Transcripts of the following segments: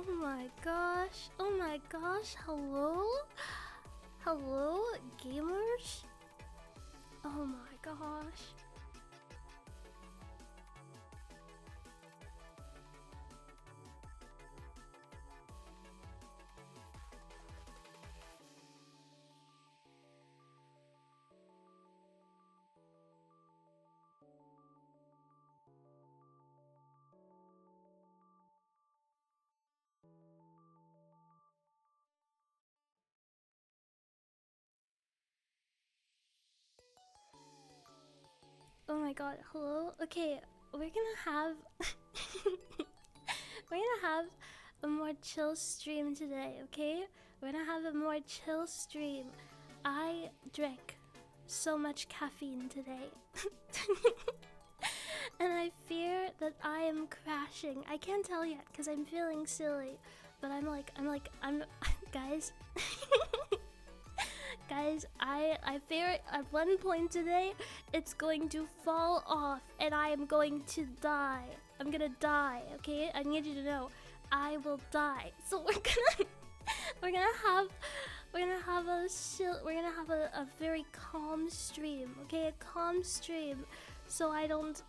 Oh my gosh. Oh my gosh. Hello? Hello, gamers? Oh my gosh. Oh my god, hello? Okay, we're gonna have we're gonna have a more chill stream today, okay? We're gonna have a more chill stream. I drank so much caffeine today. And I fear that I am crashing. I can't tell yet because I'm feeling silly. But I'm guys. Guys, I fear at one point today it's going to fall off and I am going to die. I'm gonna die, okay? I need you to know I will die. So we're gonna have a very calm stream, okay? A calm stream so I don't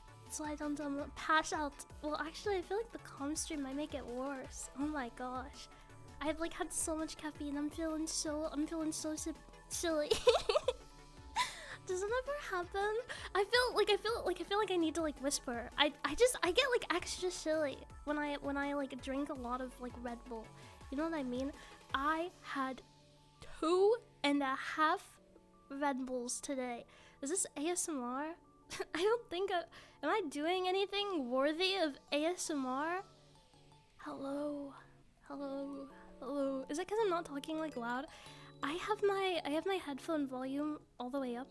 pass out. Well, actually I feel like the calm stream might make it worse. Oh my gosh. I've like had so much caffeine. I'm feeling so silly. Does it ever happen? I feel like I need to like whisper. I get like extra silly when I like drink a lot of like Red Bull. You know what I mean? I had 2.5 Red Bulls today. Is this ASMR? I don't think am I doing anything worthy of ASMR? Hello. Hello. Hello. Is it because I'm not talking like loud? I have my headphone volume all the way up,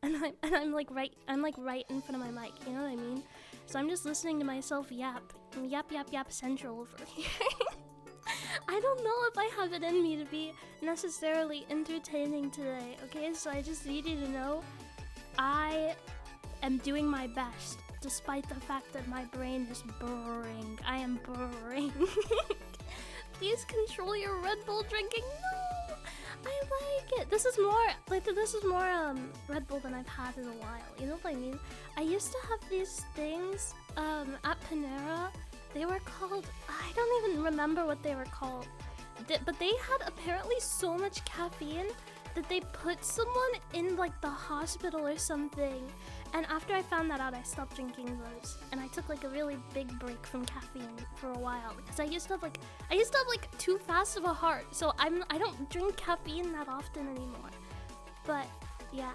and I'm like right in front of my mic. You know what I mean? So I'm just listening to myself yap central over here. I don't know if I have it in me to be necessarily entertaining today. Okay, so I just need you to know, I am doing my best, despite the fact that my brain is burring. I am burring. Please control your Red Bull drinking. No, I like it. This is more Red Bull than I've had in a while. You know what I mean? I used to have these things at Panera. They were called, I don't even remember what they were called. But they had apparently so much caffeine that they put someone in like the hospital or something. And after I found that out, I stopped drinking those. And I took like a really big break from caffeine for a while because I used to have like too fast of a heart. So I don't drink caffeine that often anymore. But yeah.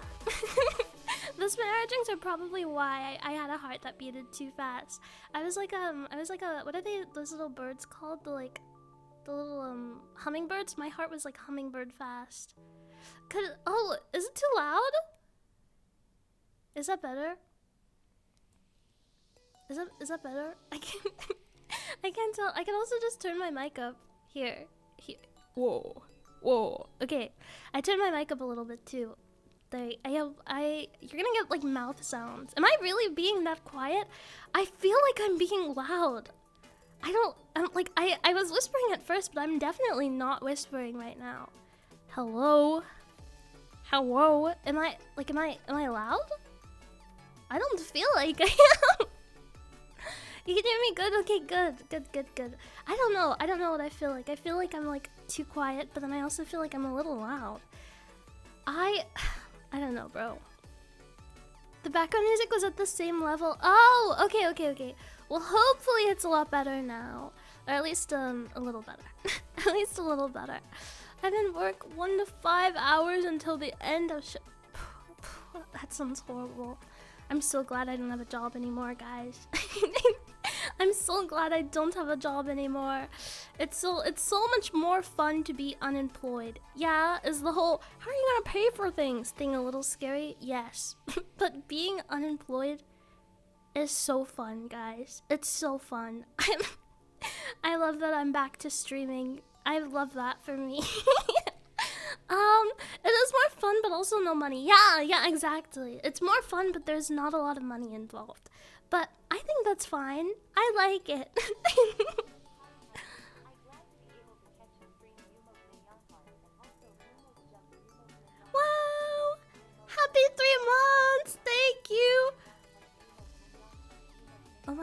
The Panera drinks are probably why I had a heart that beated too fast. I was like what are those little birds called? The little hummingbirds? My heart was like hummingbird fast. Is it too loud? Is that better? Is that better? I can't tell. I can also just turn my mic up. Here. Whoa. Okay. I turned my mic up a little bit too. You're gonna get like mouth sounds. Am I really being that quiet? I feel like I'm being loud. I was whispering at first, but I'm definitely not whispering right now. Hello? Am I loud? I don't feel like I am. You can hear me good? Okay, good. I don't know what I feel like. I feel like I'm like too quiet, but then I also feel like I'm a little loud. I don't know, bro. The background music was at the same level. Oh, okay. Well, hopefully it's a lot better now. Or at least a little better. At least a little better. I didn't work 1 to 5 hours until the end of That sounds horrible. I'm so glad I don't have a job anymore, guys. I'm so glad I don't have a job anymore. It's so much more fun to be unemployed. Yeah, is the whole how are you gonna pay for things thing a little scary? Yes. But being unemployed is so fun, guys. It's so fun. I love that I'm back to streaming. I love that for me. It is more fun, but also no money. Yeah, exactly. It's more fun, but there's not a lot of money involved. But I think that's fine. I like it.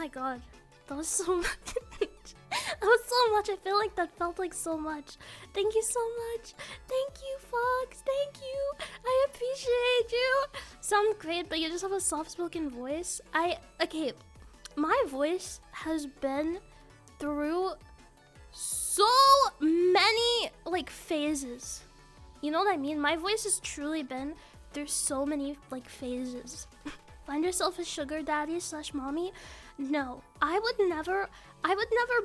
my god. That was so much. That was so much. I feel like that felt like so much. Thank you so much. Thank you, Fox. Thank you. I appreciate you. Sound great, but you just have a soft-spoken voice. Okay, my voice has been through so many, like, phases. You know what I mean? My voice has truly been through so many, like, phases. Find yourself a sugar daddy / mommy? No, I would never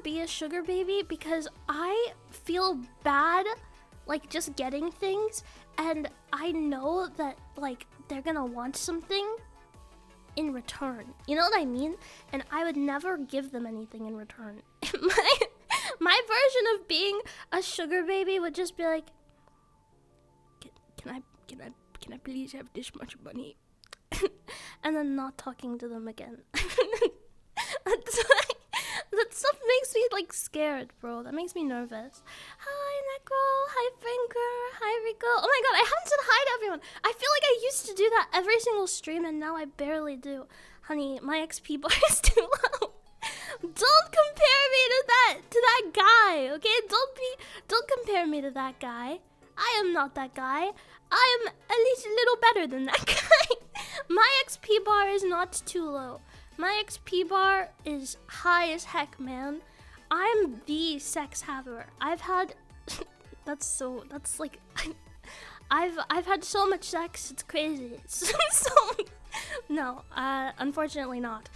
be a sugar baby because I feel bad, like, just getting things, and I know that, like, they're gonna want something in return. You know what I mean? And I would never give them anything in return. My version of being a sugar baby would just be like, can I please have this much money? And then not talking to them again. That stuff makes me, like, scared, bro. That makes me nervous. Hi, Necro. Hi, Franker. Hi, Rico. Oh my god, I haven't said hi to everyone. I feel like I used to do that every single stream, and now I barely do. Honey, my XP bar is too low. Don't compare me to that guy, okay? Don't compare me to that guy. I am not that guy. I am at least a little better than that guy. My XP bar is not too low. My XP bar is high as heck, man. I'm the sex haver. I've had I've had so much sex, it's crazy. No, unfortunately not.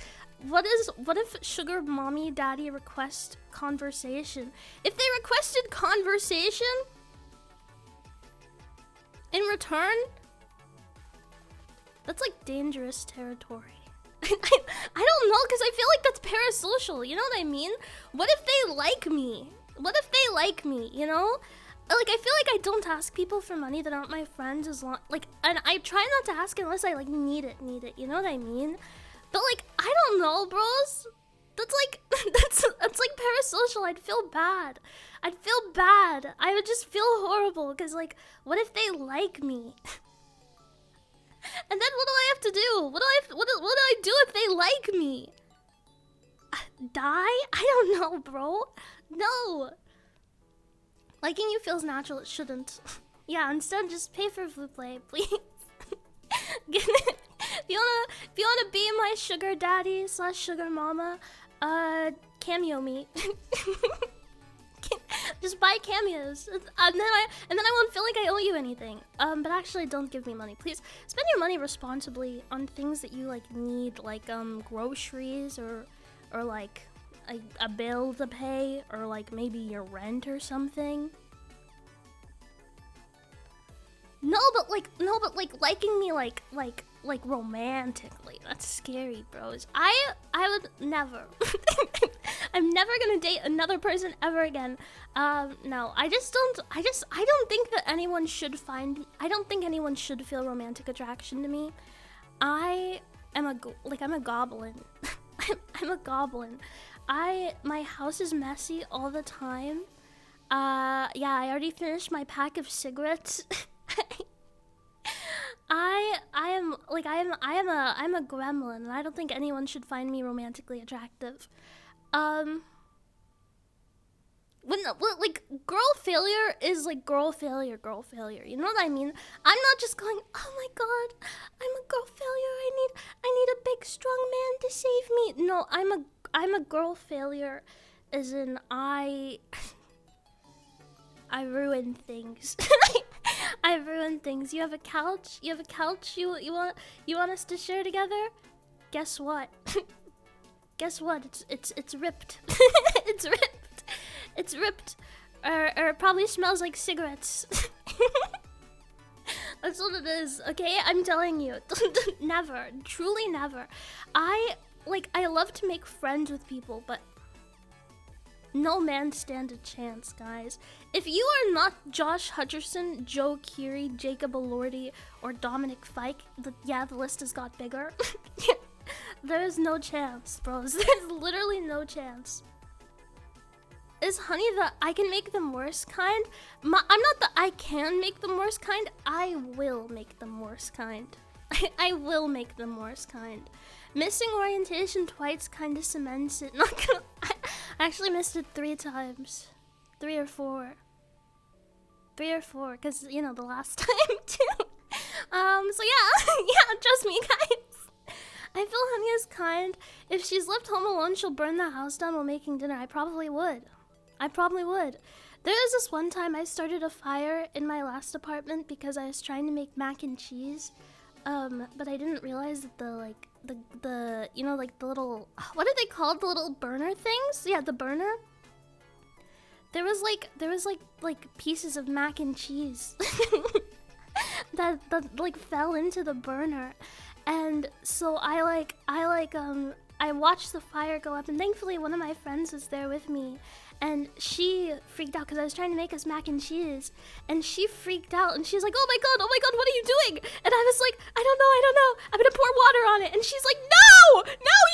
What if sugar mommy daddy request conversation? If they requested conversation in return, that's like dangerous territory. I don't know, because I feel like that's parasocial, you know what I mean? What if they like me? What if they like me, you know? Like, I feel like I don't ask people for money that aren't my friends as long, like, and I try not to ask unless I, like, need it, you know what I mean? But, like, I don't know, bros. That's like, that's like parasocial. I'd feel bad. I would just feel horrible, because, like, what if they like me? And then what do I have to do? What do I do if they like me? Die? I don't know, bro. No. Liking you feels natural. It shouldn't. Yeah, instead just pay for food play, please. If you wanna be my sugar daddy / sugar mama, cameo me. Just buy cameos, and then I won't feel like I owe you anything. But actually, don't give me money, please. Spend your money responsibly on things that you, like, need, like groceries or like a bill to pay, or like maybe your rent or something. No, but liking me like romantically. That's scary, bros. I would never. I'm never gonna date another person ever again. No, I don't think that anyone should I don't think anyone should feel romantic attraction to me. I'm a goblin. I'm a goblin. My house is messy all the time. Yeah, I already finished my pack of cigarettes. I'm a gremlin, and I don't think anyone should find me romantically attractive. Like, girl failure is like girl failure. You know what I mean? I'm not just going, oh my god, I'm a girl failure. I need a big strong man to save me. No, I'm a girl failure, as in I ruin things. I ruin things. You have a couch? You want us to share together? Guess what? Guess what? It's ripped. It's ripped. Or it probably smells like cigarettes. That's what it is, okay? I'm telling you. Never. Truly never. I love to make friends with people, but no man stand a chance, guys. If you are not Josh Hutcherson, Joe Keery, Jacob Elordi, or Dominic Fike, the list has got bigger. There's no chance, bros. There's literally no chance. Is honey the I can make them worse kind? I'm not the I can make them worse kind. I will make them worse kind. I will make them worse kind. Missing orientation twice kind of cements it. Not gonna. I actually missed it 3 times, 3 or 4. 3 or 4, because you know the last time too. So yeah, yeah. Trust me, guys. I feel Honey is kind. If she's left home alone, she'll burn the house down while making dinner. I probably would. I probably would. There was this one time I started a fire in my last apartment because I was trying to make mac and cheese. But I didn't realize that the you know, like the little, what are they called? The little burner things? Yeah, the burner. There was like pieces of mac and cheese that like fell into the burner. And so I watched the fire go up, and thankfully one of my friends was there with me, and she freaked out because I was trying to make us mac and cheese, and she freaked out, and she's like, oh my god, what are you doing? And I was like, I don't know, I'm gonna pour water on it. And she's like, no,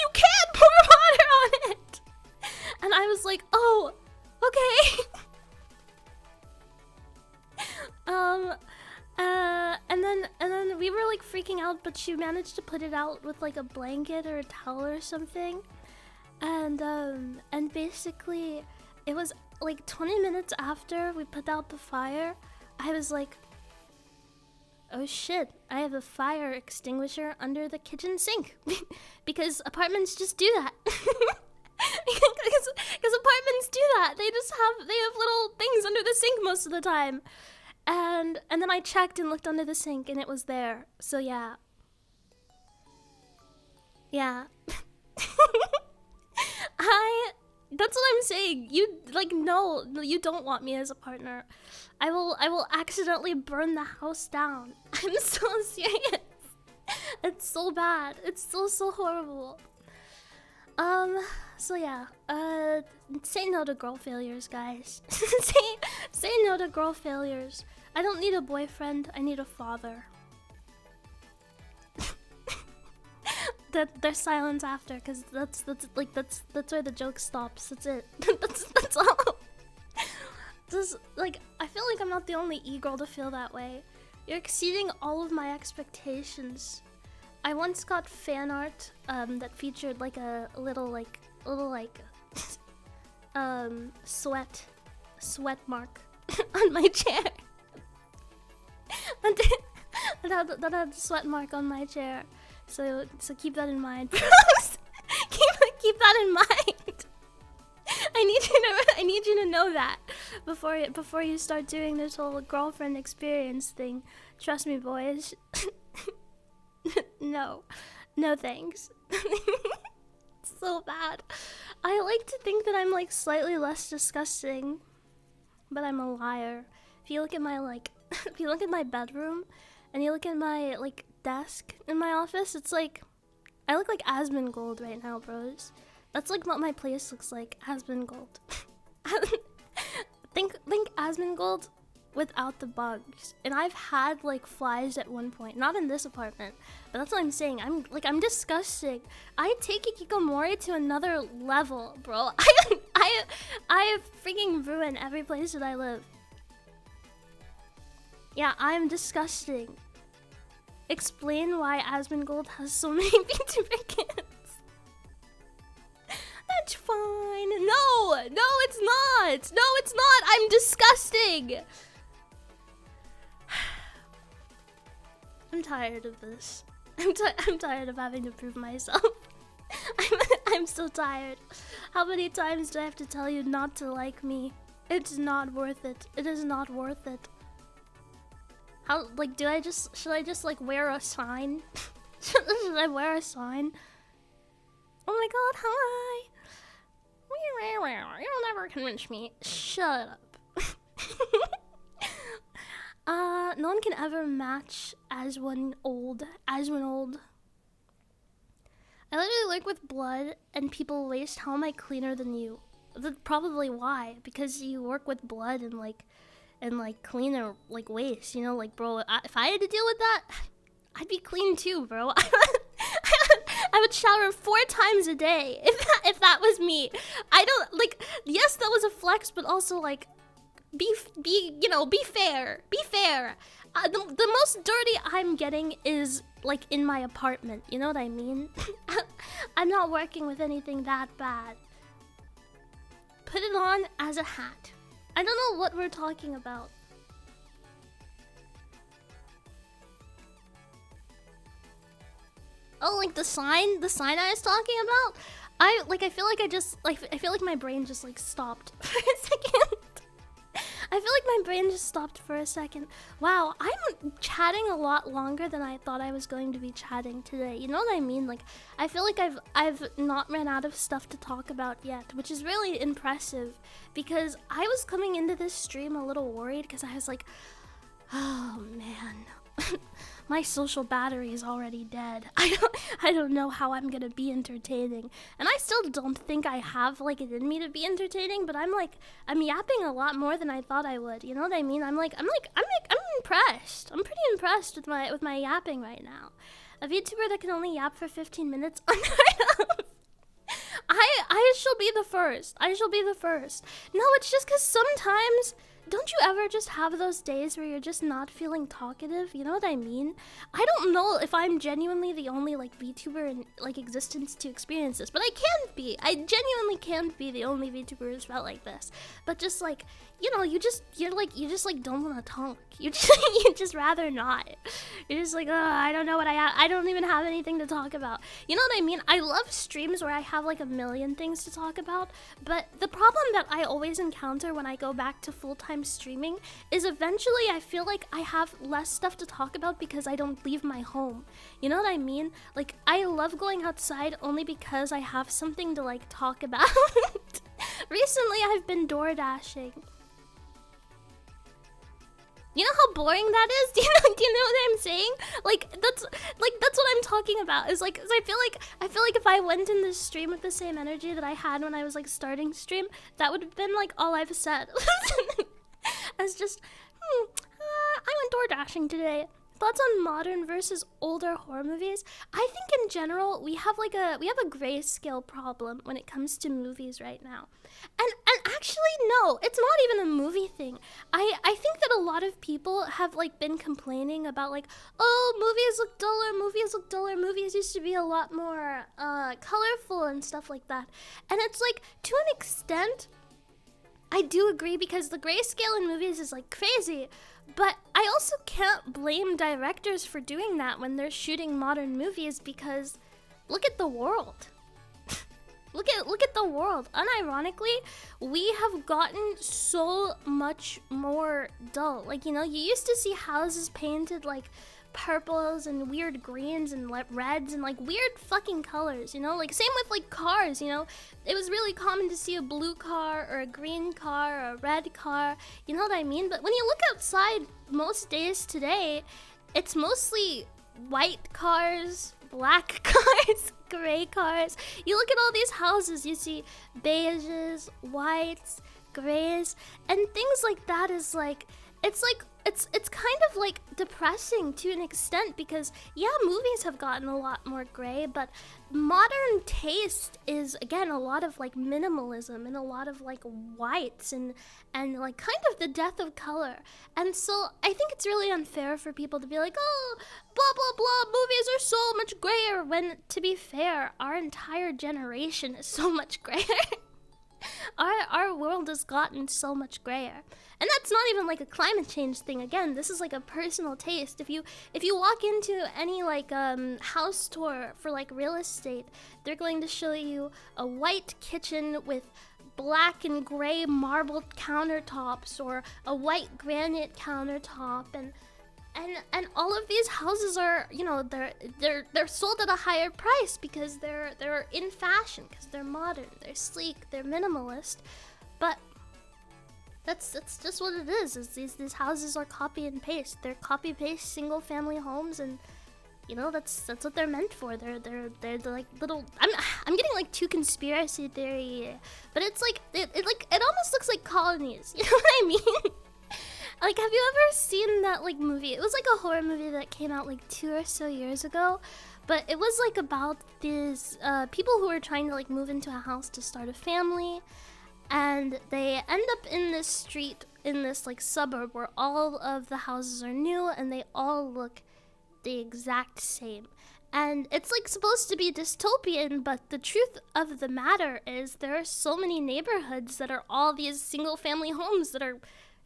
you can't pour water on it. And I was like, oh, okay. And then we were like freaking out, but she managed to put it out with like a blanket or a towel or something. And basically it was like 20 minutes after we put out the fire, I was like, oh shit, I have a fire extinguisher under the kitchen sink. Because apartments just do that. Because apartments do that. They have little things under the sink most of the time. And then I checked and looked under the sink, and it was there. So yeah. Yeah. That's what I'm saying. You, like, no, you don't want me as a partner. I will accidentally burn the house down. I'm so serious. It's so bad. It's so horrible. So yeah, say no to girl failures, guys. say no to girl failures. I don't need a boyfriend, I need a father. There's silence after, because that's where the joke stops. That's it. that's all. Just, like, I feel like I'm not the only e-girl to feel that way. You're exceeding all of my expectations. I once got fan art that featured like a little sweat mark on my chair. that had a sweat mark on my chair. So keep that in mind. keep that in mind. I need you to know that before you start doing this whole girlfriend experience thing. Trust me, boys. No thanks. It's so bad. I like to think that I'm like slightly less disgusting, but I'm a liar. If you look at my bedroom and you look at my like desk in my office, it's like I look like Asmongold right now, bros. That's like what my place looks like, Asmongold. think Asmongold without the bugs. And I've had like flies at one point, not in this apartment, but that's what I'm saying. I'm disgusting. I take Ikikomori to another level, bro. I freaking ruin every place that I live. Yeah, I'm disgusting. Explain why Asmongold has so many VTuber kids. That's fine. No, it's not. No, it's not. I'm disgusting. I'm tired of this. I'm tired of having to prove myself. I'm so tired. How many times do I have to tell you not to like me? It's not worth it. It is not worth it. How, like, should I just like wear a sign? Should I wear a sign? Oh my god, hi! You'll never convince me. Shut up. No one can ever match Aswin old. I literally work with blood and people waste. How am I cleaner than you? That's probably why. Because you work with blood and cleaner like waste. You know, like, bro, if I had to deal with that, I'd be clean too, bro. I would shower 4 times a day if that was me. I don't like. Yes, that was a flex, but also like, be fair. Be fair. The most dirty I'm getting is like in my apartment. You know what I mean? I'm not working with anything that bad. Put it on as a hat. I don't know what we're talking about. Oh, like the sign I was talking about? I feel like my brain just like stopped for a second. I feel like my brain just stopped for a second. Wow, I'm chatting a lot longer than I thought I was going to be chatting today. You know what I mean? Like, I feel like I've not ran out of stuff to talk about yet, which is really impressive because I was coming into this stream a little worried because I was like, oh man. My social battery is already dead. I don't know how I'm gonna be entertaining, and I still don't think I have like it in me to be entertaining. But I'm yapping a lot more than I thought I would. You know what I mean? I'm impressed. I'm pretty impressed with my yapping right now. A VTuber that can only yap for 15 minutes. Unheard of. I shall be the first. I shall be the first. No, it's just because sometimes. Don't you ever just have those days where you're just not feeling talkative? You know what I mean? I don't know if I'm genuinely the only like VTuber in like existence to experience this, but I can't be. I genuinely can't be the only VTuber who's felt like this. But just like, you know, you just don't want to talk. You just rather not. You're just like, oh, I don't know what I don't even have anything to talk about. You know what I mean? I love streams where I have like a million things to talk about, but the problem that I always encounter when I go back to full-time streaming is eventually I feel like I have less stuff to talk about because I don't leave my home. You know what I mean? Like, I love going outside only because I have something to like talk about. Recently I've been door dashing. You know how boring that is? Do you know what I'm saying? Like that's what I'm talking about. Is like, 'cause I feel like if I went in this stream with the same energy that I had when I was like starting stream, that would have been like all I've said. As just, I went door dashing today. Thoughts on modern versus older horror movies? I think in general we have a grayscale problem when it comes to movies right now. And actually no, it's not even a movie thing. I think that a lot of people have like been complaining about like, oh, movies look duller, movies used to be a lot more colorful and stuff like that. And it's like, to an extent, I do agree because the grayscale in movies is like crazy. But I also can't blame directors for doing that when they're shooting modern movies because look at the world. Look at the world. Unironically, we have gotten so much more dull. Like, you know, you used to see houses painted like purples and weird greens and reds and like weird fucking colors, you know? Like, same with like cars, you know? It was really common to see a blue car or a green car or a red car, you know what I mean? But when you look outside most days today, it's mostly white cars, black cars, gray cars. You look at all these houses, you see beiges, whites, grays, and things like that is like, it's kind of like depressing to an extent because yeah, movies have gotten a lot more gray, but modern taste is again a lot of like minimalism and a lot of like whites and like kind of the death of color. And so I think it's really unfair for people to be like, oh, blah blah blah, movies are so much grayer, when to be fair, our entire generation is so much grayer. Our world has gotten so much grayer. And that's not even like a climate change thing. Again, this is like a personal taste. If you walk into any like house tour for like real estate, they're going to show you a white kitchen with black and gray marble countertops or a white granite countertop, and all of these houses are, you know, they're sold at a higher price because they're in fashion, because they're modern, they're sleek, they're minimalist. But that's just what it is these houses are copy and paste. They're copy paste single family homes, and you know, that's what they're meant for. They're like little, I'm getting like too conspiracy theory, but it's like it almost looks like colonies. You know what I mean? Like, have you ever seen that like movie? It was like a horror movie that came out like 2 or so years ago, but it was like about these people who are trying to like move into a house to start a family, and they end up in this street in this like suburb where all of the houses are new and they all look the exact same. And it's like supposed to be dystopian, but the truth of the matter is there are so many neighborhoods that are all these single family homes that are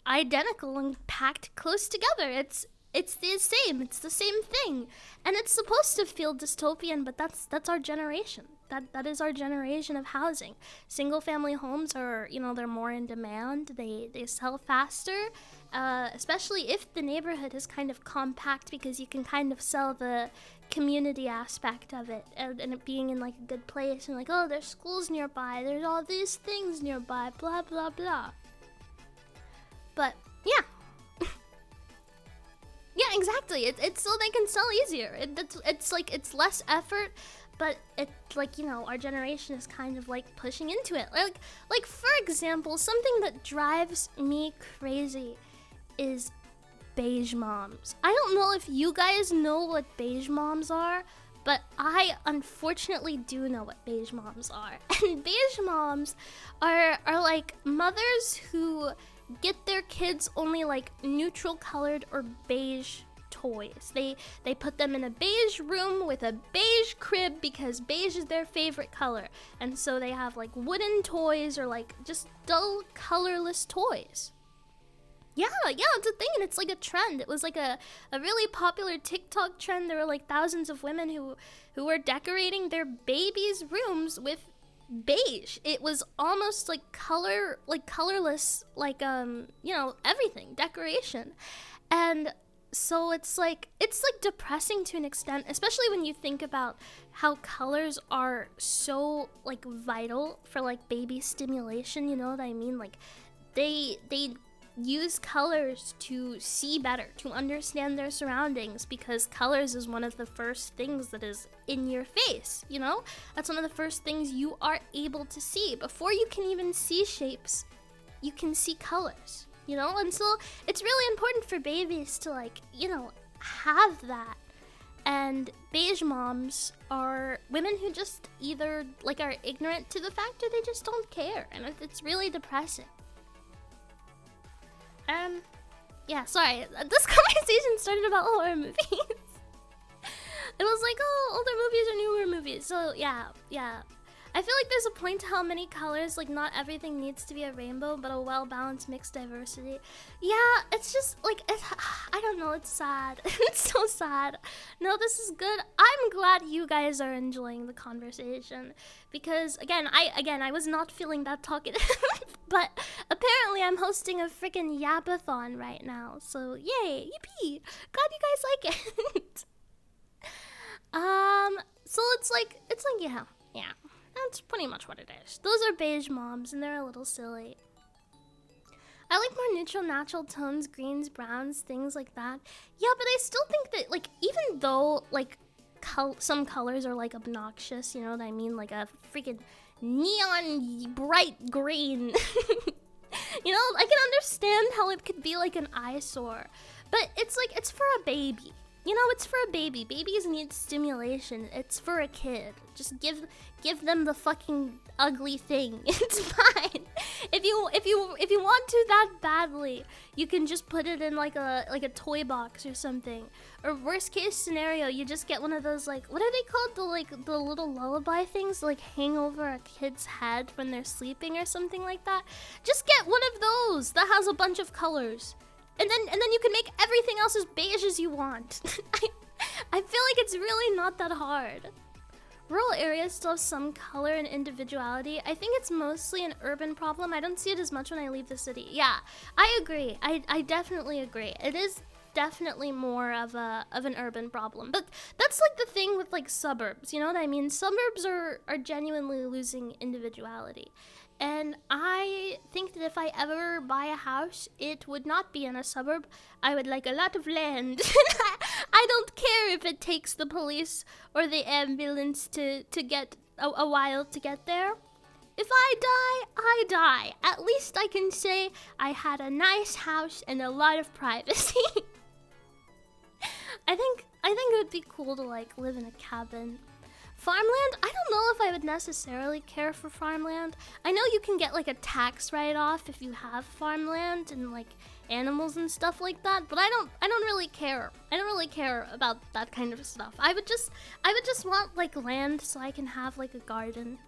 identical and packed close together. It's the same. It's the same thing. And it's supposed to feel dystopian, but that's our generation. That is our generation of housing. Single family homes are, they're more in demand. They sell faster, especially if the neighborhood is kind of compact, because you can kind of sell the community aspect of it, and it being in like a good place, and like, oh, there's schools nearby, there's all these things nearby, blah blah blah. But yeah. Yeah, exactly. It's so they can sell easier. It's like, it's less effort, but it's like, our generation is kind of like pushing into it. Like for example, something that drives me crazy is beige moms. I don't know if you guys know what beige moms are, but I unfortunately do know what beige moms are. And beige moms are like mothers who get their kids only like neutral colored or beige toys. They put them in a beige room with a beige crib because beige is their favorite color. And so they have like wooden toys or like just dull colorless toys. Yeah, it's a thing, and it's like a trend. It was like a really popular TikTok trend. There were like thousands of women who were decorating their babies' rooms with beige. It was almost like colorless, like everything, decoration. And so it's like depressing to an extent, especially when you think about how colors are so like vital for like baby stimulation, you know what I mean? Like they use colors to see better, to understand their surroundings, because colors is one of the first things that is in your face, That's one of the first things you are able to see. Before you can even see shapes, you can see colors, And so it's really important for babies to like, have that. And beige moms are women who just either like are ignorant to the fact or they just don't care, and it's really depressing. Yeah, sorry. This conversation started about horror movies. It was like, oh, older movies or newer movies. So, yeah. I feel like there's a point to how many colors, like, not everything needs to be a rainbow, but a well-balanced mixed diversity. Yeah, it's just, like, I don't know, it's sad. It's so sad. No, this is good. I'm glad you guys are enjoying the conversation, because, again, I was not feeling that talkative, but apparently I'm hosting a freaking yapathon right now, so yay, yippee, glad you guys like it. So it's like, yeah. That's pretty much what it is. Those are beige moms, and they're a little silly. I like more neutral, natural tones, greens, browns, things like that. Yeah, but I still think that, like, even though, like, some colors are, like, obnoxious, you know what I mean? Like a freaking neon bright green. I can understand how it could be, like, an eyesore. But it's, like, it's for a baby. It's for a baby. Babies need stimulation. It's for a kid. Just give them the fucking ugly thing. It's fine. If you want to that badly, you can just put it in like a toy box or something. Or worst case scenario, you just get one of those, like, what are they called? The little lullaby things, like hang over a kid's head when they're sleeping or something like that. Just get one of those that has a bunch of colors. And then you can make everything else as beige as you want. I feel like it's really not that hard. Rural areas still have some color and individuality. I think it's mostly an urban problem. I don't see it as much when I leave the city. Yeah, I agree. I definitely agree. It is definitely more of an urban problem. But that's like the thing with like suburbs, you know what I mean? Suburbs are genuinely losing individuality. And I think that if I ever buy a house, it would not be in a suburb. I would like a lot of land. I don't care if it takes the police or the ambulance to get a while to get there. If I die, I die. At least I can say I had a nice house and a lot of privacy. I think it would be cool to like live in a cabin. Farmland? I don't know if I would necessarily care for farmland. I know you can get like a tax write-off if you have farmland and like animals and stuff like that, but I don't really care. I don't really really care about that kind of stuff. I would just want like land so I can have like a garden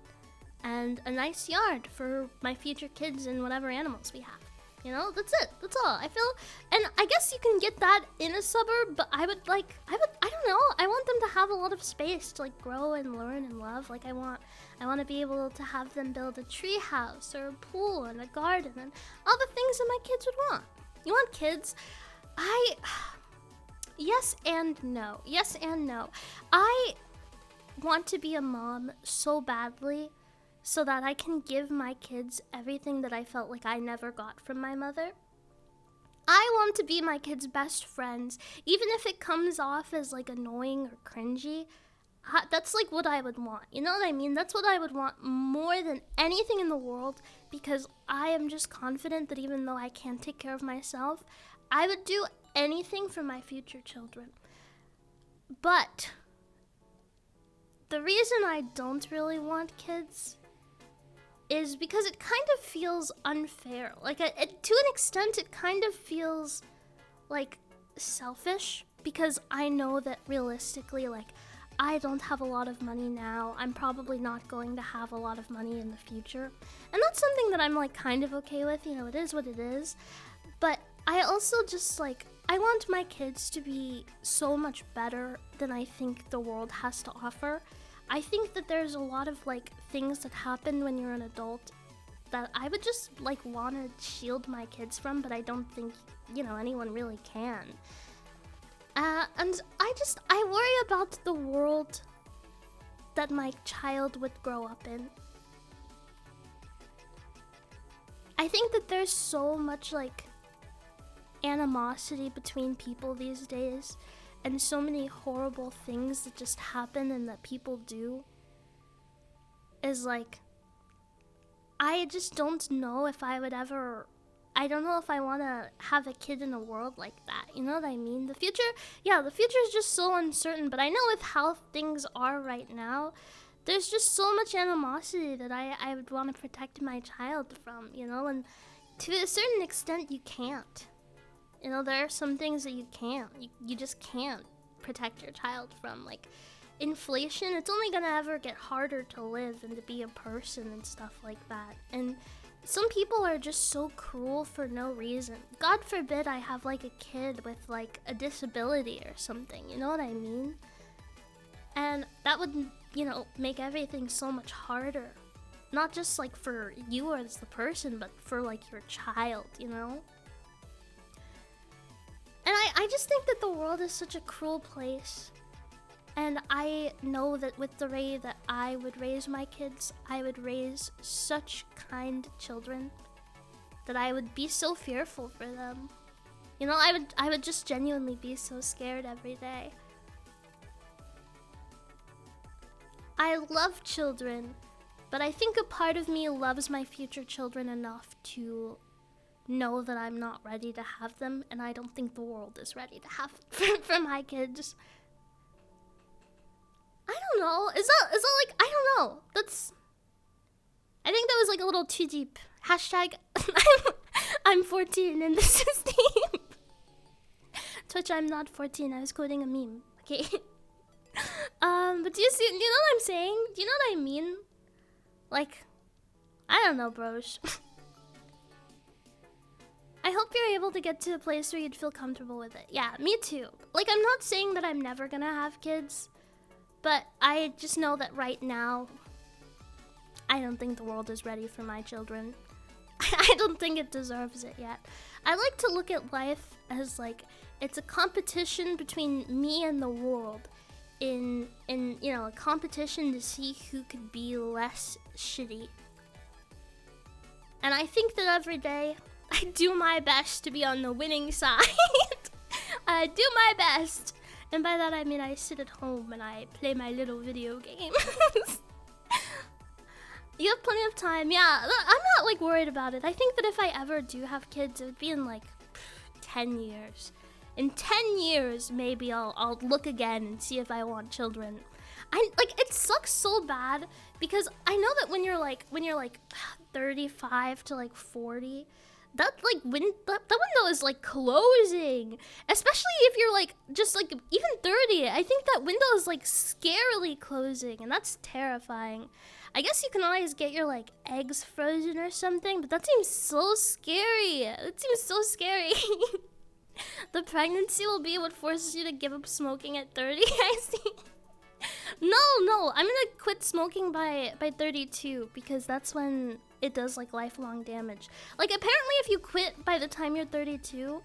and a nice yard for my future kids and whatever animals we have. You know, that's it. That's all. I feel, and I guess you can get that in a suburb, but I don't know. I want them to have a lot of space to like grow and learn and love. Like I want to be able to have them build a tree house or a pool and a garden and all the things that my kids would want. You want kids? Yes and no. Yes and no. I want to be a mom so badly so that I can give my kids everything that I felt like I never got from my mother. I want to be my kids' best friends, even if it comes off as like annoying or cringy. That's like what I would want. You know what I mean? That's what I would want more than anything in the world, because I am just confident that even though I can't take care of myself, I would do anything for my future children. But the reason I don't really want kids is because it kind of feels unfair. Like, to an extent, it kind of feels like selfish, because I know that realistically, like, I don't have a lot of money now. I'm probably not going to have a lot of money in the future. And that's something that I'm like kind of okay with. You know, it is what it is. But I also just like, I want my kids to be so much better than I think the world has to offer. I think that there's a lot of like things that happen when you're an adult that I would just like want to shield my kids from, but I don't think, you know, anyone really can. And I worry about the world that my child would grow up in. I think that there's so much like animosity between people these days, and so many horrible things that just happen and that people do. Is like, I just don't know if I would ever, I don't know if I want to have a kid in a world like that. You know what I mean? The future is just so uncertain, but I know with how things are right now, there's just so much animosity that I would want to protect my child from, you know? And to a certain extent, you can't. You know, there are some things that you can't. You just can't protect your child from. Like, inflation, it's only gonna ever get harder to live and to be a person and stuff like that. And some people are just so cruel for no reason. God forbid I have like a kid with like a disability or something, you know what I mean? And that would, you know, make everything so much harder. Not just like for you as the person, but for like your child, you know? And I just think that the world is such a cruel place. And I know that with the way that I would raise my kids, I would raise such kind children that I would be so fearful for them. You know, I would just genuinely be so scared every day. I love children, but I think a part of me loves my future children enough to know that I'm not ready to have them, and I don't think the world is ready to have for my kids. I don't know. Is that like, I don't know. I think that was like a little too deep. Hashtag I'm 14 and this is deep. Twitch, I'm not 14. I was quoting a meme. Okay. But do you know what I'm saying? Do you know what I mean? Like, I don't know, bros. I hope you're able to get to a place where you'd feel comfortable with it. Yeah, me too. Like, I'm not saying that I'm never gonna have kids, but I just know that right now, I don't think the world is ready for my children. I don't think it deserves it yet. I like to look at life as like, it's a competition between me and the world. In you know, a competition to see who could be less shitty. And I think that every day, I do my best to be on the winning side. I do my best. And by that I mean I sit at home and I play my little video games. You have plenty of time. Yeah, I'm not like worried about it. I think that if I ever do have kids, it would be in like 10 years. In 10 years, maybe I'll look again and see if I want children. It sucks so bad because I know that when you're like 35 to like 40, that like that window is like closing, especially if you're like just like even 30. I think that window is like scarily closing, and that's terrifying. I guess you can always get your like eggs frozen or something, but that seems so scary. It seems so scary. The pregnancy will be what forces you to give up smoking at 30. I see. No, I'm gonna quit smoking by 32 because that's when it does like lifelong damage. Like apparently if you quit by the time you're 32,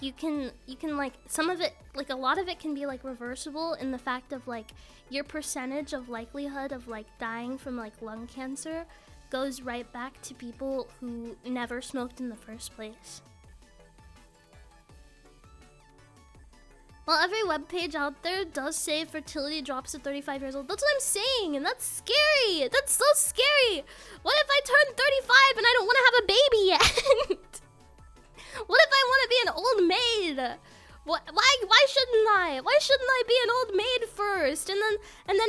you can like some of it, like a lot of it can be like reversible in the fact of like your percentage of likelihood of like dying from like lung cancer goes right back to people who never smoked in the first place. Well, every webpage out there does say fertility drops at 35 years old. That's what I'm saying, and that's scary. That's so scary. What if I turn 35 and I don't want to have a baby yet? What if I want to be an old maid? Why shouldn't I? Why shouldn't I be an old maid first, and then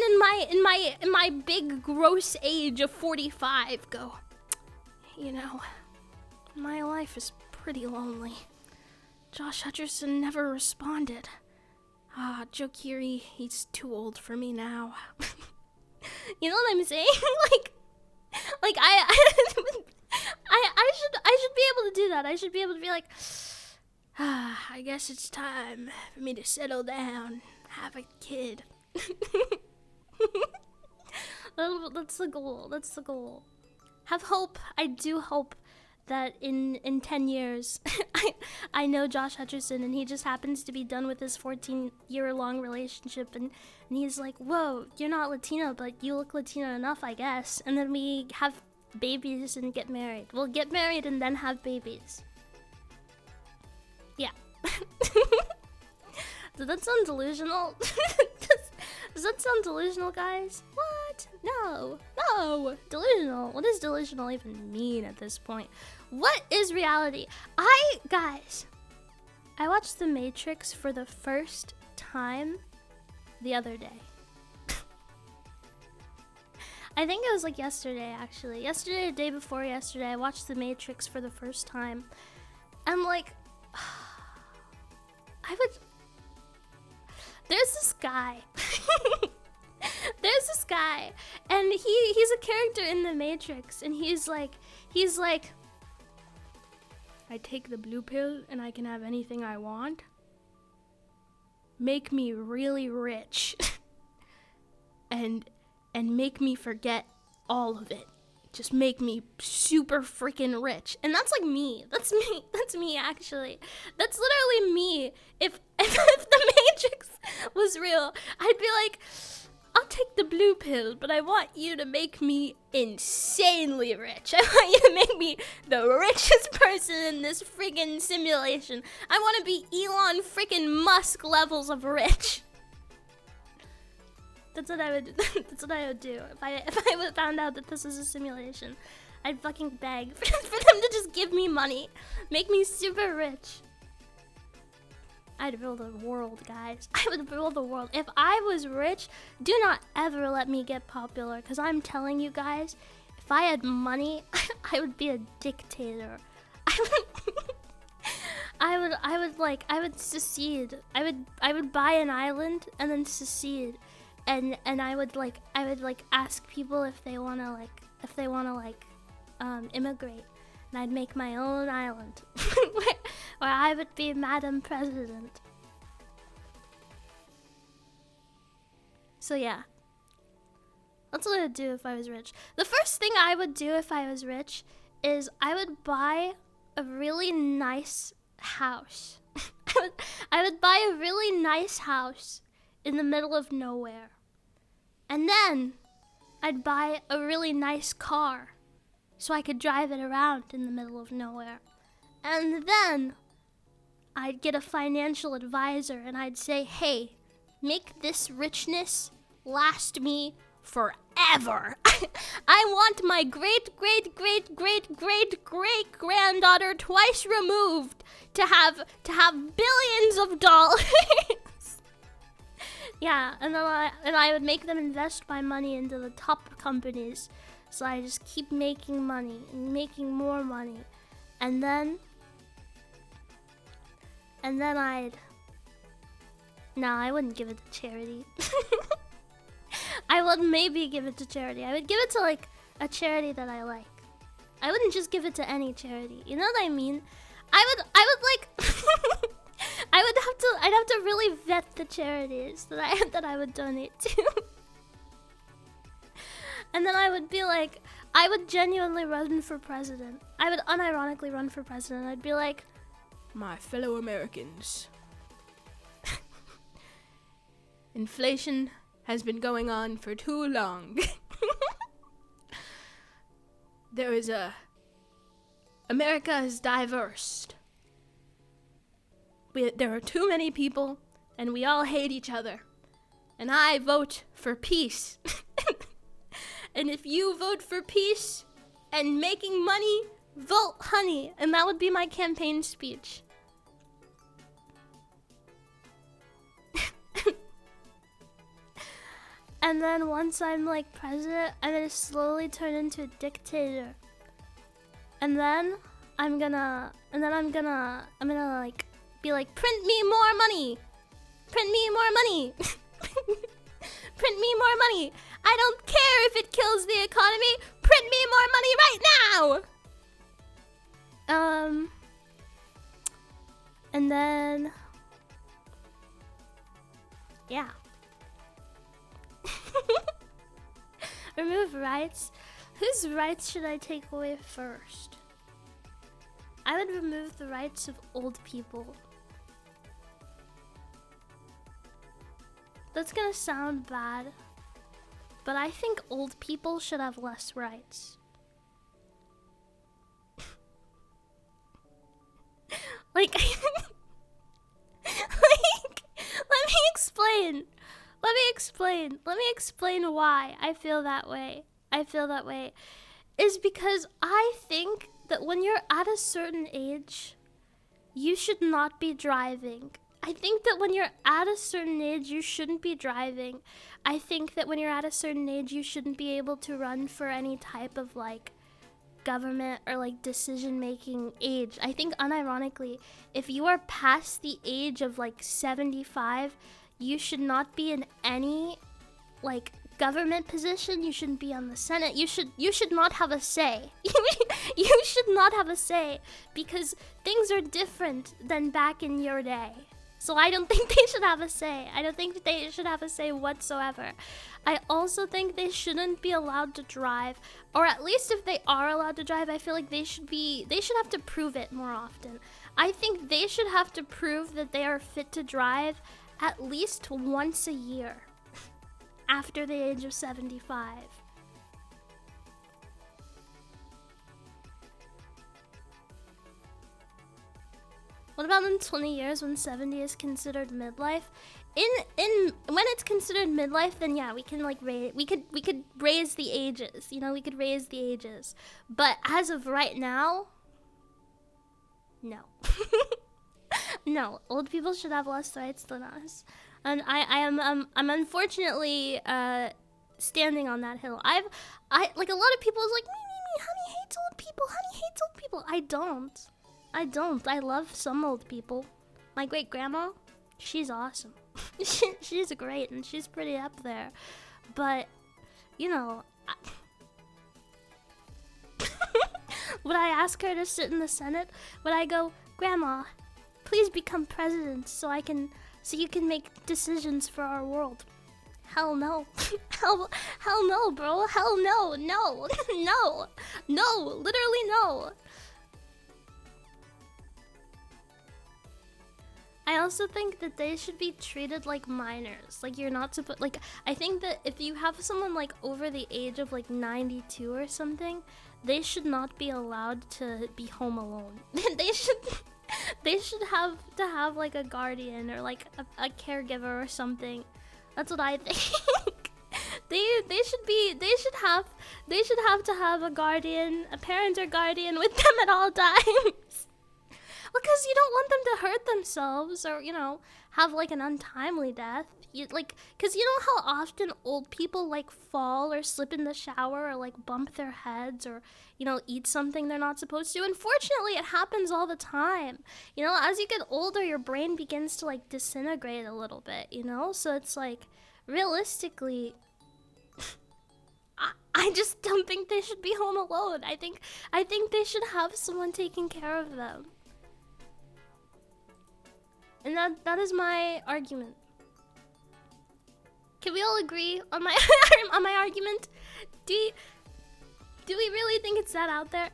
in my big gross age of 45 go, you know, my life is pretty lonely. Josh Hutcherson never responded. Joe Keery, he's too old for me now. You know what I'm saying? like I should be able to do that. I should be able to be like, I guess it's time for me to settle down, have a kid. That's the goal. That's the goal. Have hope. I do hope that in 10 years, I know Josh Hutcherson and he just happens to be done with his 14-year-long relationship, and he's like, whoa, you're not Latino, but you look Latino enough, I guess. And then we have babies and get married. We'll get married and then have babies. Yeah. Does that sound delusional? Does that sound delusional, guys? What? No. Delusional. What does delusional even mean at this point? What is reality? Guys, I watched The Matrix for the first time the other day. I think it was like yesterday, actually. Yesterday, the day before yesterday, I watched The Matrix for the first time. I'm like, there's this guy. There's this guy, and he's a character in The Matrix, and he's like, I take the blue pill and I can have anything I want. Make me really rich. and make me forget all of it. Just make me super freaking rich. And that's like me. That's me actually. That's literally me. If The Matrix was real, I'd be like, I'll take the blue pill, but I want you to make me insanely rich. I want you to make me the richest person in this freaking simulation. I want to be Elon freaking Musk levels of rich. That's what I would do if I found out that this was a simulation. I'd fucking beg for them to just give me money, make me super rich. I'd rule the world, guys. I would rule the world. If I was rich, do not ever let me get popular, because I'm telling you guys, if I had money, I would be a dictator. I would secede. I would buy an island and then secede. And I would ask people if they wanna immigrate, and I'd make my own island where I would be Madam President. So yeah, that's what I'd do if I was rich. The first thing I would do if I was rich is I would buy a really nice house. I would buy a really nice house in the middle of nowhere. And then I'd buy a really nice car so I could drive it around in the middle of nowhere. And then I'd get a financial advisor and I'd say, hey, make this richness last me forever. I want my great granddaughter twice removed to have billions of dollars. Yeah, and then I would make them invest my money into the top companies, so I just keep making money and making more money, And then No, I wouldn't give it to charity. I would maybe give it to charity. I would give it to like a charity that I like. I wouldn't just give it to any charity. You know what I mean? I would like I'd have to really vet the charities that I would donate to. And then I would be like, I would genuinely run for president. I would unironically run for president. I'd be like, my fellow Americans, inflation has been going on for too long. America is diverse. There are too many people, and we all hate each other. And I vote for peace. And if you vote for peace and making money, vote hunii. And that would be my campaign speech. And then once I'm like president, I'm gonna slowly turn into a dictator. And then I'm gonna like be like, print me more money. Print me more money. Print me more money. I don't care if it kills the economy. Print me more money right now. And then yeah. Remove rights. Whose rights should I take away first? I would remove the rights of old people. That's gonna sound bad, but I think old people should have less rights. Like, let me explain. Let me explain why I feel that way. Is because I think that when you're at a certain age, you should not be driving. I think that when you're at a certain age, you shouldn't be driving. I think that when you're at a certain age, you shouldn't be able to run for any type of like government or like decision-making age. I think unironically, if you are past the age of like 75, you should not be in any like government position. You shouldn't be on the Senate. You should not have a say. You should not have a say because things are different than back in your day. So I don't think they should have a say. I don't think they should have a say whatsoever. I also think they shouldn't be allowed to drive, or at least if they are allowed to drive, I feel like they should have to prove it more often. I think they should have to prove that they are fit to drive at least once a year after the age of 75. What about in 20 years when 70 is considered midlife? When it's considered midlife, then yeah, we can like we could raise the ages. You know, we could raise the ages. But as of right now, no. No, old people should have less rights than us. And I'm unfortunately standing on that hill. I like a lot of people is like me, honey hates old people. Honey hates old people. I don't. I love some old people. My great grandma, she's awesome. She's great and she's pretty up there. But, you know, would I ask her to sit in the Senate? Would I go, Grandma, please become president so you can make decisions for our world? Hell no. Hell no, bro. Hell no. No. No. Literally no. I also think that they should be treated like minors. Like, you're not supposed... Like, I think that if you have someone, like, over the age of, like, 92 or something, they should not be allowed to be home alone. They should have to have, like, a guardian or, like, a caregiver or something. That's what I think. They should have to have a guardian, a parent or guardian with them at all times. Because you don't want them to hurt themselves or, you know, have like an untimely death. You like, because you know how often old people like fall or slip in the shower or like bump their heads or, you know, eat something they're not supposed to. Unfortunately, it happens all the time. You know, as you get older, your brain begins to like disintegrate a little bit, you know? So it's like, realistically, I just don't think they should be home alone. I think they should have someone taking care of them. And that is my argument. Can we all agree on my on my argument? Do we really think it's that out there?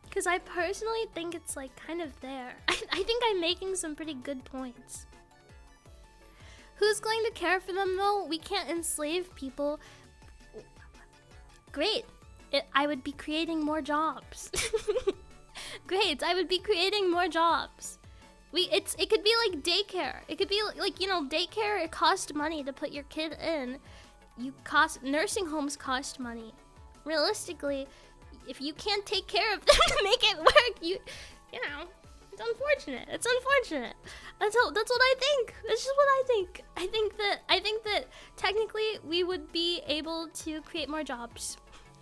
Because I personally think it's like kind of there. I think I'm making some pretty good points. Who's going to care for them though? We can't enslave people. Great. I would be creating more jobs. Great. I would be creating more jobs. It could be like daycare. It could be like, you know, daycare, it costs money to put your kid in. Nursing homes cost money. Realistically, if you can't take care of them to make it work, you know, it's unfortunate. It's unfortunate. That's what I think. That's just what I think. I think that technically we would be able to create more jobs.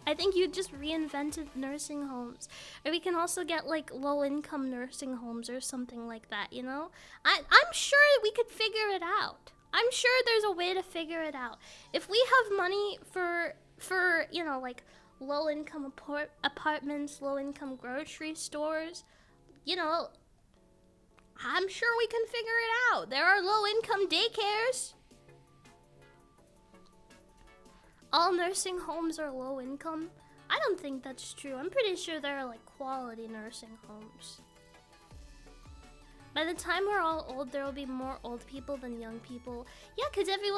I think you just reinvented nursing homes. Or we can also get like low-income nursing homes or something like that, you know? I'm sure we could figure it out. I'm sure there's a way to figure it out. If we have money for you know, like low-income apartments, low-income grocery stores, you know, I'm sure we can figure it out. There are low-income daycares. All nursing homes are low income? I don't think that's true. I'm pretty sure there are like quality nursing homes. By the time we're all old, there will be more old people than young people. Yeah, because every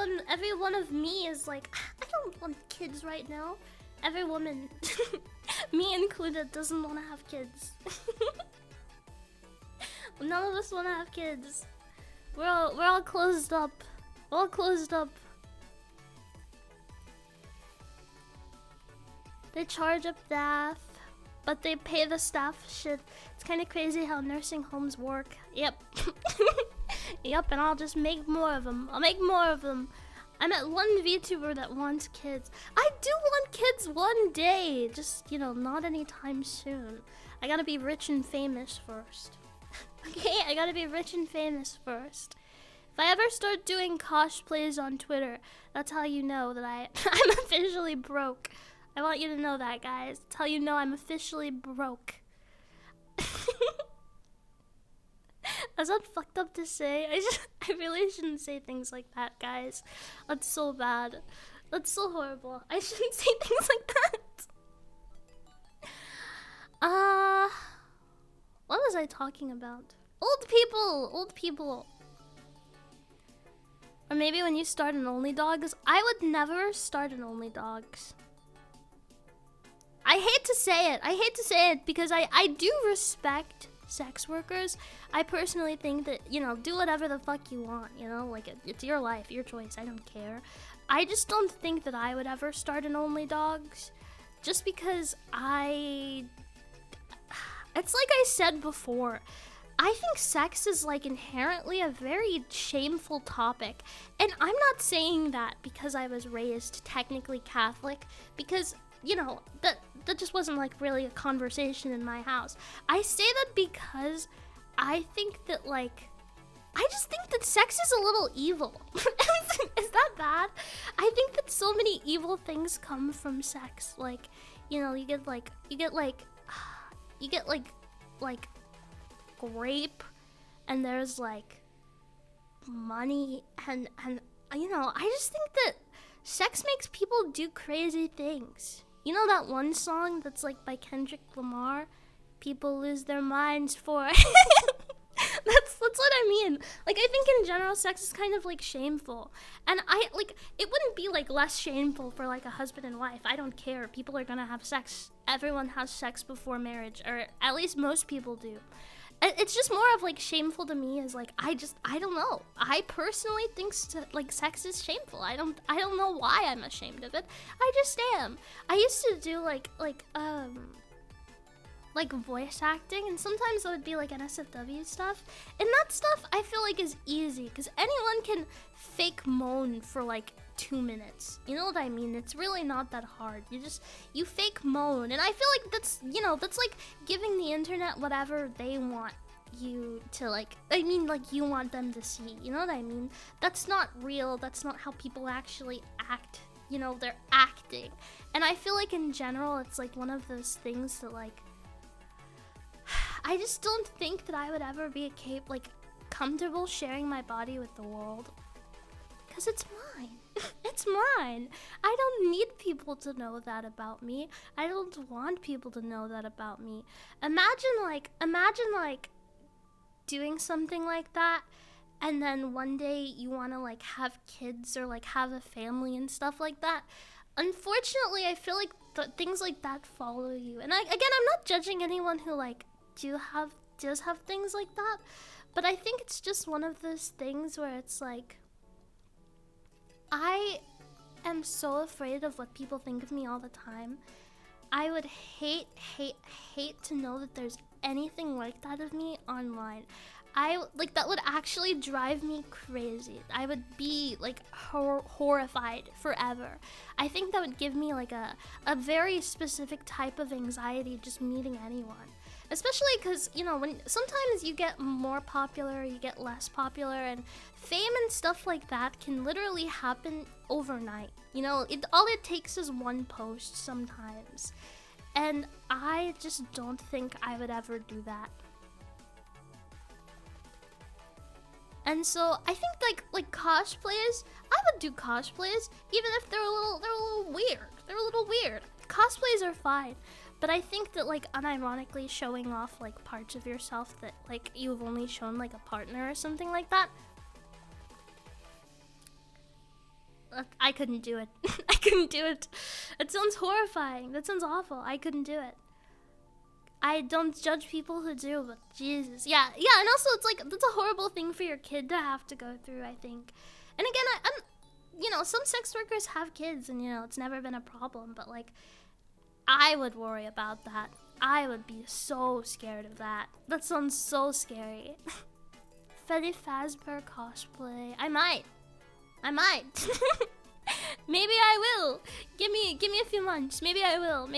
one of me is like, I don't want kids right now. Every woman, me included, doesn't want to have kids. None of us want to have kids. We're all closed up. We're all closed up. They charge up staff, but they pay the staff shit. It's kind of crazy how nursing homes work. Yep. Yep, and I'll just make more of them. I'll make more of them. I met one VTuber that wants kids. I do want kids one day. Just, you know, not anytime soon. I gotta be rich and famous first. Okay, I gotta be rich and famous first. If I ever start doing cosplays on Twitter, that's how you know that I'm officially broke. I want you to know that, guys. That's how you know I'm officially broke. Is that fucked up to say? I really shouldn't say things like that, guys. That's so bad. That's so horrible. I shouldn't say things like that. What was I talking about? Old people. Or maybe when you start an Only Dogs. I would never start an Only Dogs. I hate to say it because I do respect sex workers. I personally think that, you know, do whatever the fuck you want, you know, like it's your life, your choice, I don't care. I just don't think that I would ever start an Only Dogs just because it's like I said before, I think sex is like inherently a very shameful topic. And I'm not saying that because I was raised technically Catholic, because, you know, that just wasn't like really a conversation in my house. I say that because I think that like, I just think that sex is a little evil. Is that bad? I think that so many evil things come from sex. Like, you know, you get like rape, and there's like money, and you know, I just think that sex makes people do crazy things. You know that one song that's like by Kendrick Lamar? People lose their minds for. That's what I mean. Like, I think in general, sex is kind of like shameful, and it wouldn't be like less shameful for like a husband and wife. I don't care. People are gonna have sex. Everyone has sex before marriage, or at least most people do. It's just more of like shameful to me is like, I don't know. I personally think like sex is shameful. I don't know why I'm ashamed of it. I just am. I used to do like like voice acting, and sometimes it would be like NSFW stuff. And that stuff I feel like is easy because anyone can fake moan for like 2 minutes. You know what I mean? It's really not that hard. You fake moan, and I feel like that's, you know, that's like giving the internet whatever they want you to, like, I mean, like, you want them to see. You know what I mean? That's not real. That's not how people actually act. You know, they're acting. And I feel like in general, it's like one of those things that, like, I just don't think that I would ever be comfortable sharing my body with the world. Because it's mine. It's mine. I don't need people to know that about me. I don't want people to know that about me. Imagine doing something like that, and then one day you want to like have kids or like have a family and stuff like that. Unfortunately, I feel like things like that follow you. And again, I'm not judging anyone who like does have things like that, but I think it's just one of those things where it's like, I am so afraid of what people think of me all the time. I would hate to know that there's anything like that of me online. That would actually drive me crazy. I would be like horrified forever. I think that would give me like a very specific type of anxiety just meeting anyone. Especially because, you know, when sometimes you get more popular, you get less popular, and fame and stuff like that can literally happen overnight. You know, all it takes is one post sometimes. And I just don't think I would ever do that. And so I think like cosplays, I would do cosplays even if they're a little weird. They're a little weird. Cosplays are fine. But I think that like unironically showing off like parts of yourself that like you've only shown like a partner or something like that, I couldn't do it. I couldn't do it. It sounds horrifying. That sounds awful. I couldn't do it. I don't judge people who do, but Jesus. Yeah, and also it's like, that's a horrible thing for your kid to have to go through, I think. And again, I'm, you know, some sex workers have kids and, you know, it's never been a problem, but like, I would worry about that. I would be so scared of that. That sounds so scary. Freddy Fazbear cosplay. I might. Maybe I will. Give me a few months. Maybe I will.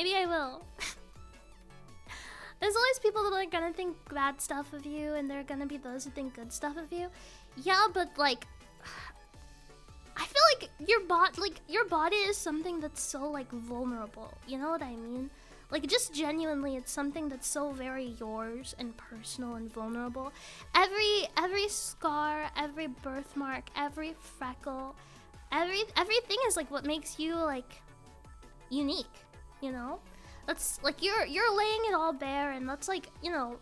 There's always people that are gonna think bad stuff of you, and there are gonna be those who think good stuff of you. Yeah, but like, I feel like your body is something that's so like vulnerable. You know what I mean? Like, just genuinely, it's something that's so very yours and personal and vulnerable. Every scar, every birthmark, every freckle, everything is like what makes you like unique. You know? That's like you're laying it all bare, and that's like, you know,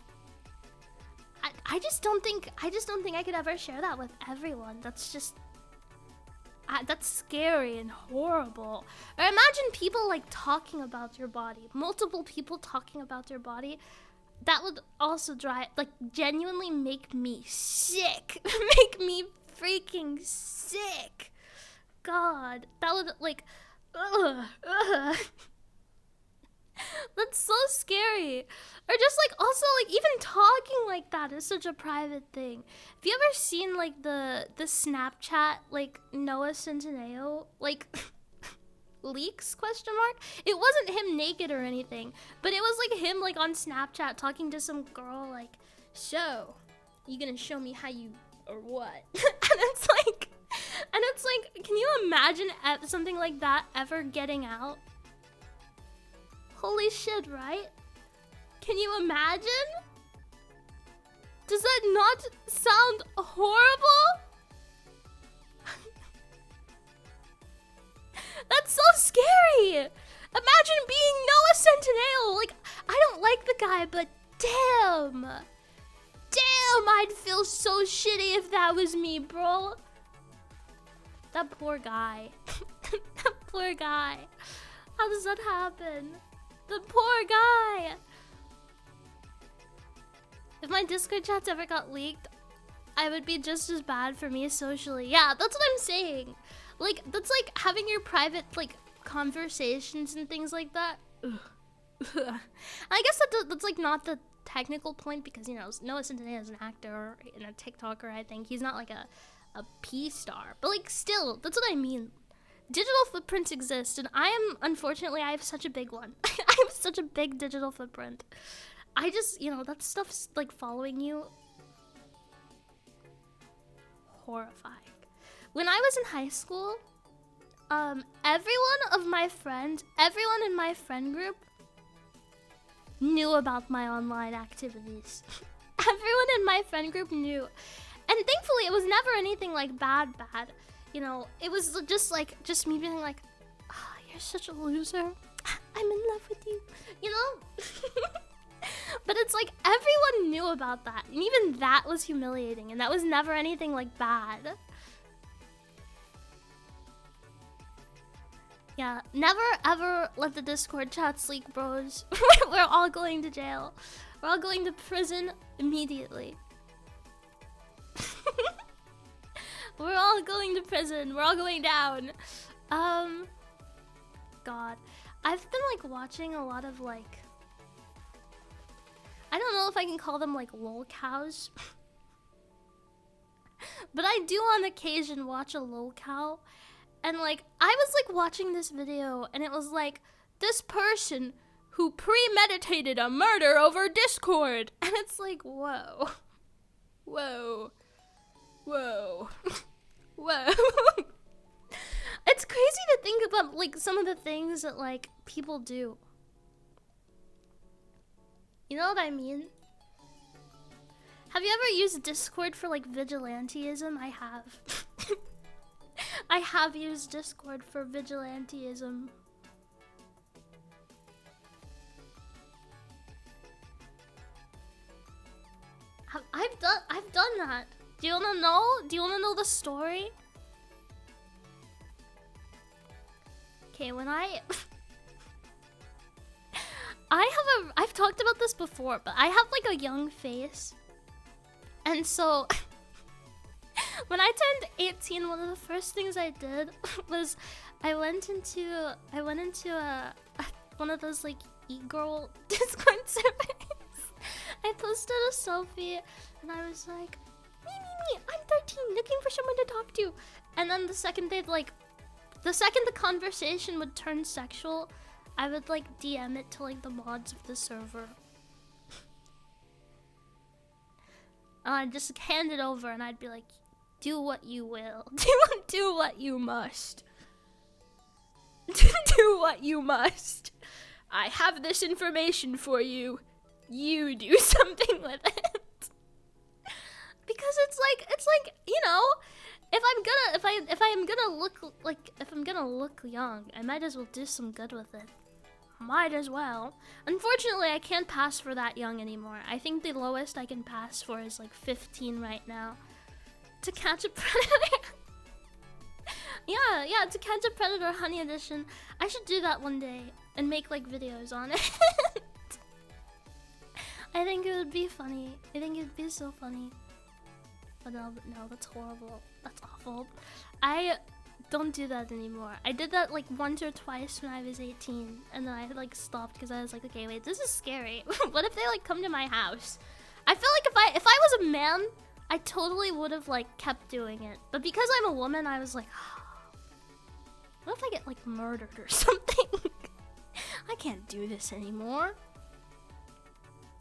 I just don't think I could ever share that with everyone. That's just that's scary and horrible. Or imagine people like talking about your body, multiple people talking about your body. That would also genuinely make me sick. Make me freaking sick. God, that would like, ugh. That's so scary. Or just like, also like, even talking like that is such a private thing. Have you ever seen like the Snapchat like Noah Centineo like leaks ? It wasn't him naked or anything, but it was like him like on Snapchat talking to some girl like, so you gonna show me how you or what? and it's like, can you imagine something like that ever getting out? Holy shit, right? Can you imagine? Does that not sound horrible? That's so scary! Imagine being Noah Centineo! Like, I don't like the guy, but damn! Damn, I'd feel so shitty if that was me, bro. That poor guy. That poor guy. How does that happen? The poor guy! If my Discord chats ever got leaked, I would be just as bad for me socially. Yeah, that's what I'm saying. Like, that's like having your private, like, conversations and things like that. Ugh. I guess that's like not the technical point because, you know, Noah Centineo is an actor and a TikToker, I think. He's not like a P star. But like still, that's what I mean. Digital footprints exist, and unfortunately, I have such a big one. I have such a big digital footprint. I just, you know, that stuff's like following you. Horrifying. When I was in high school, everyone in my friend group knew about my online activities. Everyone in my friend group knew. And thankfully, it was never anything like bad. You know, it was just me being like, oh, you're such a loser. I'm in love with you. You know? But it's like everyone knew about that. And even that was humiliating. And that was never anything like bad. Yeah, never ever let the Discord chats leak, bros. We're all going to jail. We're all going to prison immediately. We're all going to prison. We're all going down. God. I've been like watching a lot of like, I don't know if I can call them like lol cows. But I do on occasion watch a lol cow. And like, I was like watching this video and it was like, this person who premeditated a murder over Discord. And it's like, whoa. Whoa. Whoa. Whoa. It's crazy to think about like some of the things that like people do. You know what I mean? Have you ever used Discord for like vigilanteism? I have. I have used Discord for vigilanteism. I've done that. Do you wanna know? Do you wanna know the story? Okay, when I've talked about this before, but I have like a young face. And so when I turned 18, one of the first things I did was I went into one of those like e-girl Discord servers. I posted a selfie and I was like, me, I'm 13, looking for someone to talk to. And then the second the conversation would turn sexual, I would like DM it to like the mods of the server. And I'd just hand it over and I'd be like, do what you will. Do what you must. Do what you must. I have this information for you. You do something with it. Because it's like, you know, if I'm gonna look young, I might as well do some good with it. Might as well. Unfortunately, I can't pass for that young anymore. I think the lowest I can pass for is like 15 right now. To catch a predator. yeah, to catch a predator honey edition. I should do that one day and make like videos on it. I think it would be funny. I think it would be so funny. But no, that's horrible. That's awful. I don't do that anymore. I did that like once or twice when I was 18, and then I like stopped because I was like, okay, wait, this is scary. What if they like come to my house? I feel like if I was a man, I totally would have like kept doing it. But because I'm a woman, I was like, oh, what if I get like murdered or something? I can't do this anymore.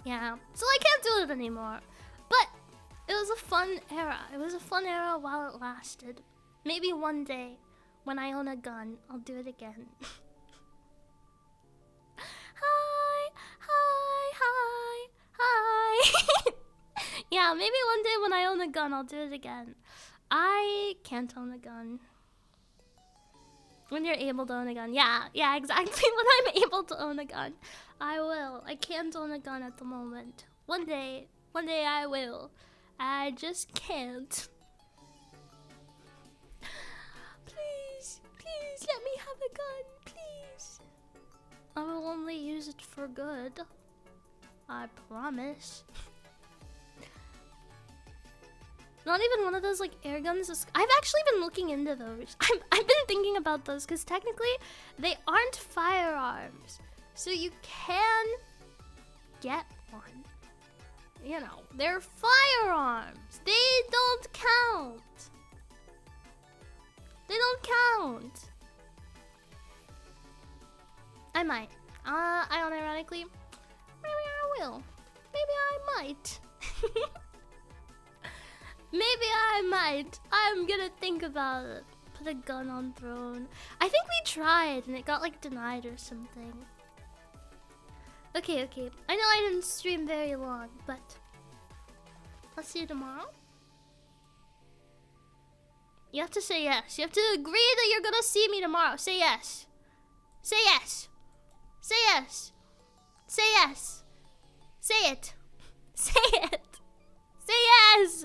Yeah, so I can't do it anymore. But it was a fun era. It was a fun era while it lasted. Maybe one day, when I own a gun, I'll do it again. Hi. Yeah, maybe one day when I own a gun, I'll do it again. I can't own a gun. When you're able to own a gun. Yeah, exactly. When I'm able to own a gun, I will. I can't own a gun at the moment. One day I will. I just can't. Please let me have a gun, please. I will only use it for good. I promise. Not even one of those like air guns. I've actually been looking into those. I've been thinking about those because technically they aren't firearms. So you can get one. You know, they're firearms. They don't count. They don't count. I might. I unironically, maybe I will. Maybe I might. Maybe I might. I'm gonna think about it. Put a gun on throne. I think we tried and it got like denied or something. Okay. I know I didn't stream very long, but I'll see you tomorrow. You have to say yes. You have to agree that you're gonna see me tomorrow. Say yes. Say yes. Say yes. Say yes. Say it. Say it. Say yes.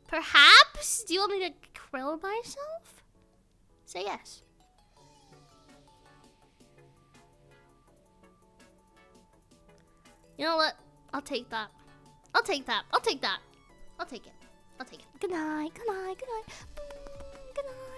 Perhaps? Do you want me to kill myself? Say yes. You know what? I'll take that. I'll take that. I'll take that. I'll take it. I'll take it. Good night. Good night. Good night. Good night.